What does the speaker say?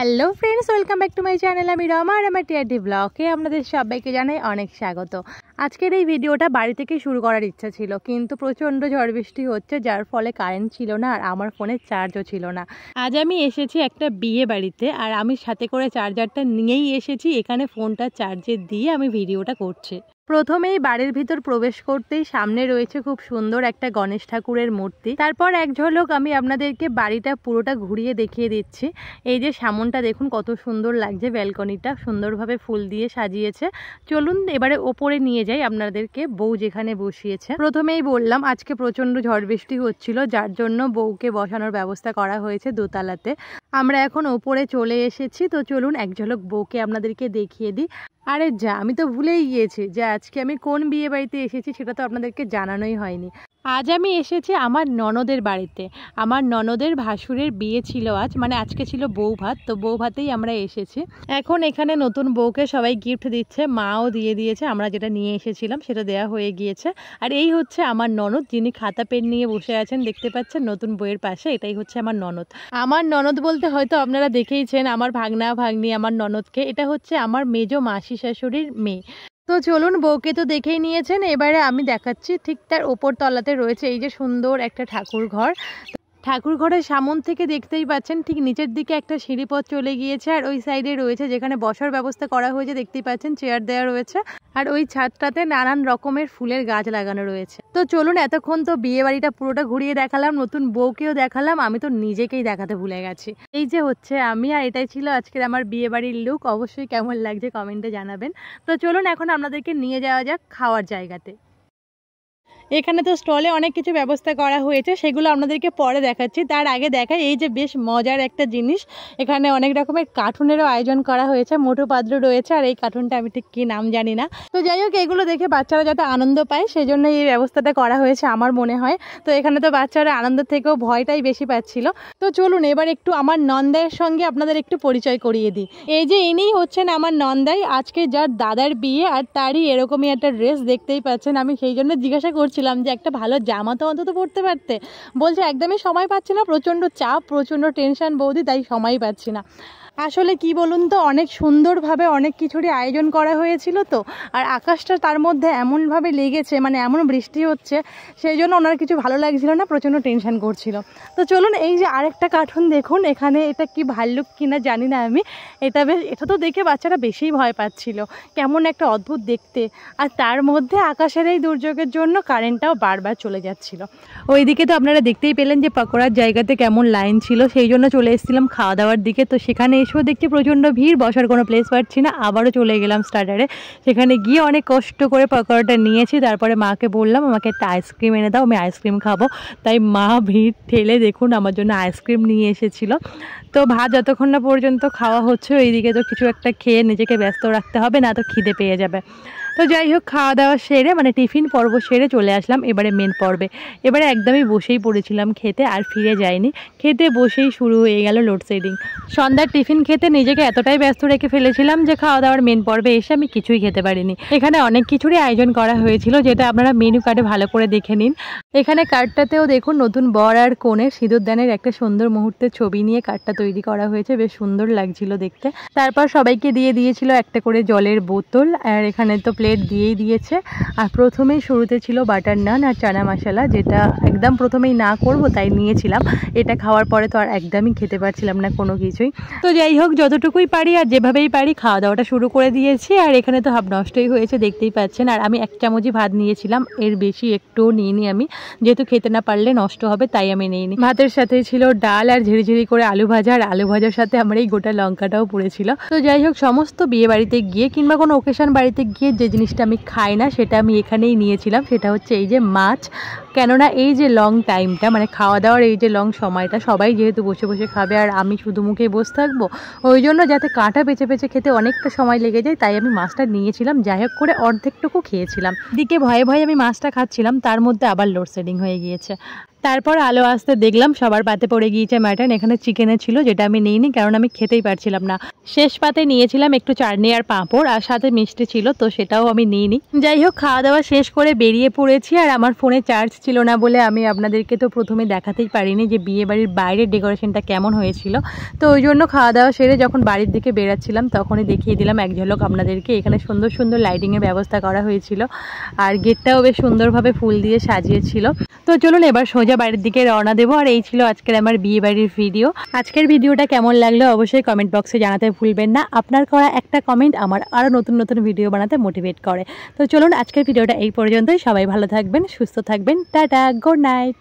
Hello friends, welcome back to my channel. আমি রমা আর আমার TRT ব্লগে আপনাদের সবাইকে জানাই অনেক স্বাগত। আজকের এই ভিডিওটা বাড়ি থেকে শুরু করার ইচ্ছা ছিল, কিন্তু প্রচণ্ড ঝড় বৃষ্টি হচ্ছে, যার ফলে কারেন্ট ছিল না আর আমার ফোনে চার্জও ছিল না। আজ আমি এসেছি একটা বিয়ে বাড়িতে, আর আমি সাথে করে চার্জারটা নিয়েই এসেছি। এখানে ফোনটা চার্জে দিয়ে আমি ভিডিওটা করছি। প্রথমেই বাড়ির ভিতর প্রবেশ করতেই সামনে রয়েছে খুব সুন্দর একটা গণেশ ঠাকুরের মূর্তি। তারপর এক ঝলক আমি আপনাদেরকে বাড়িটা পুরোটা ঘুরিয়ে দেখিয়ে দিচ্ছি। এই যে সামনটা দেখুন কত সুন্দর লাগছে, ব্যালকনিটা সুন্দরভাবে ফুল দিয়ে সাজিয়েছে। চলুন এবারে ওপরে নিয়ে যাই আপনাদেরকে, বউ যেখানে বসিয়েছে। প্রথমেই বললাম আজকে প্রচণ্ড ঝড় বৃষ্টি হচ্ছিল, যার জন্য বউকে বসানোর ব্যবস্থা করা হয়েছে দোতলাতে। আমরা এখন ওপরে চলে এসেছি, তো চলুন এক ঝলক বউকে আপনাদেরকে দেখিয়ে দিই। আরে যা, আমি তো ভুলেই গিয়েছি যে আজকে আমি কোন বিয়ে বাড়িতে এসেছি সেটা তো আপনাদেরকে জানানোই হয়নি। আজ আমি এসেছি আমার ননদের বাড়িতে। আমার ননদের ভাসুরের বিয়ে ছিল আজ, মানে আজকে ছিল বউ ভাত, তো বউ ভাতেই আমরা এসেছি। এখন এখানে নতুন বউকে সবাই গিফট দিচ্ছে, মাও দিয়ে দিয়েছে। আমরা যেটা নিয়ে এসেছিলাম সেটা দেয়া হয়ে গিয়েছে। আর এই হচ্ছে আমার ননদ, যিনি খাতা পেন নিয়ে বসে আছেন, দেখতে পাচ্ছেন নতুন বউয়ের পাশে। এটাই হচ্ছে আমার ননদ। আমার ননদ বলতে হয়তো আপনারা দেখেইছেন আমার ভাগনা ভাগ্নি আমার ননদকে। এটা হচ্ছে আমার মেজো মাসি শাশুড়ির মেয়ে। তো চলুন, বউকে তো দেখেই নিয়েছেন, এবারে আমি দেখাচ্ছি। ঠিক তার ওপর তলাতে রয়েছে এই যে সুন্দর একটা ঠাকুর ঘর। ঠাকুর ঘরের সামন থেকে দেখতেই পাচ্ছেন ঠিক নিচের দিকে একটা সিঁড়িপথ চলে গিয়েছে, আর ওই সাইডে রয়েছে যেখানে বসার ব্যবস্থা করা হয়েছে, দেখতেই পাচ্ছেন চেয়ার দেওয়া রয়েছে। আর ওই ছাদটাতে নানান রকমের ফুলের গাছ লাগানো রয়েছে। তো চলুন, এতক্ষণ তো বিয়ে বাড়িটা পুরোটা ঘুরিয়ে দেখালাম, নতুন বউকেও দেখালাম, আমি তো নিজেকেই দেখাতে ভুলে গেছি। এই যে হচ্ছে আমি, আর এটাই ছিল আজকের আমার বিয়ে বাড়ির লুক। অবশ্যই কেমন লাগছে কমেন্টে জানাবেন। তো চলুন এখন আপনাদেরকে নিয়ে যাওয়া যাক খাওয়ার জায়গাতে। এখানে তো স্টলে অনেক কিছু ব্যবস্থা করা হয়েছে, সেগুলো আপনাদেরকে পরে দেখাচ্ছি। তার আগে দেখাই এই যে বেশ মজার একটা জিনিস, এখানে অনেক রকমের কার্টুনেরও আয়োজন করা হয়েছে। মোটু পাতলু রয়েছে, আর এই কার্টুনটা আমি ঠিক কি নাম জানি না। তো যাই হোক, এগুলো দেখে বাচ্চারা যাতে আনন্দ পায় সেই জন্য এই ব্যবস্থাটা করা হয়েছে আমার মনে হয়। তো এখানে তো বাচ্চারা আনন্দ থেকেও ভয়টাই বেশি পাচ্ছিল। তো চলুন এবার একটু আমার নন্দাইয়ের সঙ্গে আপনাদের একটু পরিচয় করিয়ে দিই। এই যে ইনিই হচ্ছেন আমার নন্দাই, আজকে যার দাদার বিয়ে, আর তারই এরকমই একটা ড্রেস দেখতেই পাচ্ছেন। আমি সেই জন্য জিজ্ঞাসা করছিলাম যে একটা ভালো জামা তো অন্তত পরতে পারতে। বলছে একদমই সময় পাচ্ছি না, প্রচণ্ড চাপ, প্রচণ্ড টেনশন বৌদি, তাই সময় পাচ্ছি না। আসলে কি বলুন তো, অনেক সুন্দরভাবে অনেক কিছুরই আয়োজন করা হয়েছিল তো, আর আকাশটা তার মধ্যে এমনভাবে লেগেছে, মানে এমন বৃষ্টি হচ্ছে, সেই জন্য ওনার কিছু ভালো লাগছিল না, প্রচণ্ড টেনশন করছিল। তো চলুন এই যে আরেকটা কার্টুন দেখুন, এখানে এটা কি ভাল্লুক কিনা জানি না আমি, এটা তো দেখে বাচ্চারা বেশিই ভয় পাচ্ছিল, কেমন একটা অদ্ভুত দেখতে। আর তার মধ্যে আকাশের এই দুর্যোগের জন্য কারেন্টটাও বারবার চলে যাচ্ছিল। ওইদিকে তো আপনারা দেখতেই পেলেন যে পকোড়ার জায়গাতে কেমন লাইন ছিল, সেই জন্য চলে এসেছিলাম খাওয়া দাওয়ার দিকে। তো সেখানে এসেও দেখছি প্রচণ্ড ভিড়, বসার কোনো প্লেস পাচ্ছি না। আবারও চলে গেলাম স্টার্টারে, সেখানে গিয়ে অনেক কষ্ট করে পকোড়াটা নিয়েছি। তারপরে মাকে বললাম আমাকে একটা আইসক্রিম এনে দাও, আমি আইসক্রিম খাবো। তাই মা ভিড় ঠেলে দেখুন আমার জন্য আইসক্রিম নিয়ে এসেছিলো। তো ভাত যতক্ষণ না পর্যন্ত খাওয়া হচ্ছে, এইদিকে তো কিছু একটা খেয়ে নিজেকে ব্যস্ত রাখতে হবে, না তো খিদে পেয়ে যাবে। তো যাই হোক, খাওয়া দাওয়া সেরে মানে টিফিন পর্ব সেরে চলে আসলাম এবারে মেন পর্বে। এবারে একদমই বসেই পড়েছিলাম খেতে, আর ফিরে যাইনি। খেতে বসেই শুরু হয়ে গেল লোডশেডিং। সন্ধ্যার টিফিন খেতে নিজেকে এতটাই ব্যস্ত রেখে ফেলেছিলাম যে খাওয়া দাওয়ার মেন পর্বে এসে আমি কিছুই খেতে পারিনি। এখানে অনেক কিছুরই আয়োজন করা হয়েছিল, যেটা আপনারা মেনু কার্ডে ভালো করে দেখে নিন। এখানে কার্ডটাতেও দেখুন নতুন বর আর কনের সিঁদুরদানের একটা সুন্দর মুহূর্তের ছবি নিয়ে কার্ডটা তৈরি করা হয়েছে, বেশ সুন্দর লাগছিল দেখতে। তারপর সবাইকে দিয়ে দিয়েছিল একটা করে জলের বোতল, আর এখানে তো প্লেট দিয়েই দিয়েছে। আর প্রথমেই শুরুতে ছিল বাটার নান আর চানা মশলা, যেটা একদম প্রথমেই না করব তাই নিয়েছিলাম। এটা খাওয়ার পরে তো আর একদমই খেতে পারছিলাম না কোনো কিছুই। তো যাই হোক, যতটুকুই পারি আর যেভাবেই পারি খাওয়া দাওয়াটা শুরু করে দিয়েছি। আর এখানে তো হাফ নষ্টই হয়েছে দেখতেই পাচ্ছেন। আর আমি 1 চামচই ভাত নিয়েছিলাম, এর বেশি একটুও নিইনি আমি, যেহেতু খেতে না পারলে নষ্ট হবে তাই আমি নিইনি। ভাতের সাথে ছিল ডাল আর ঝিরিঝিরি করে আলু ভাজা, আর আলু ভাজার সাথে আমার এই গোটা লঙ্কাটাও পড়েছিল। তো যাই হোক, সমস্ত বিয়ে বাড়িতে গিয়ে কিংবা কোনো ওকেশন বাড়িতে গিয়ে যে জিনিসটা আমি খাই না সেটা আমি এখানেই নিয়েছিলাম, সেটা হচ্ছে এই যে মাছ। কেননা এই যে লং টাইমটা, মানে খাওয়া দাওয়ার এই যে লং সময়টা, সবাই যেহেতু বসে বসে খাবে আর আমি শুধু মুখেই বসে থাকবো, ওই জন্য যাতে কাঁটা পেঁচে পেঁচে খেতে অনেকটা সময় লেগে যায়, তাই আমি মাছটা নিয়েছিলাম। যাই হোক করে অর্ধেকটুকু খেয়েছিলাম। দিকে ভয়ে ভয়ে আমি মাছটা খাচ্ছিলাম, তার মধ্যে আবার লোডশেডিং হয়ে গিয়েছে। তারপর আলো আসতে দেখলাম সবার পাতে পড়ে গিয়েছে মাটন। এখানে চিকেনের ছিল, যেটা আমি নিইনি কারণ আমি খেতেই পারছিলাম না। শেষ পাতে নিয়েছিলাম একটু চাটনি আর পাঁপড়, আর সাথে মিষ্টি ছিল, তো সেটাও আমি নিইনি। যাই হোক, খাওয়া দাওয়া শেষ করে বেরিয়ে পড়েছি, আর আমার ফোনে চার্জ ছিল না বলে আমি আপনাদেরকে তো প্রথমে দেখাতেই পারিনি যে বিয়ে বাড়ির বাইরের ডেকোরেশনটা কেমন হয়েছিল। তো ওই জন্য খাওয়া দাওয়া সেরে যখন বাড়ির দিকে বেরাচ্ছিলাম তখনই দেখিয়ে দিলাম এক ঝলক আপনাদেরকে। এখানে সুন্দর সুন্দর লাইটিংয়ের ব্যবস্থা করা হয়েছিল আর গেটটাও বেশ সুন্দরভাবে ফুল দিয়ে সাজিয়েছিল। তো চলুন এবার সোজা বাড়ির দিকে রওনা দেবো। আর এই ছিল আজকের আমার বিয়ে বাড়ির ভিডিও। আজকের ভিডিওটা কেমন লাগলো অবশ্যই কমেন্ট বক্সে জানাতে ভুলবেন না। আপনার করা একটা কমেন্ট আমার আরও নতুন নতুন ভিডিও বানাতে মোটিভেট করে। তো চলুন আজকের ভিডিওটা এই পর্যন্তই। সবাই ভালো থাকবেন, সুস্থ থাকবেন। Tata, good night.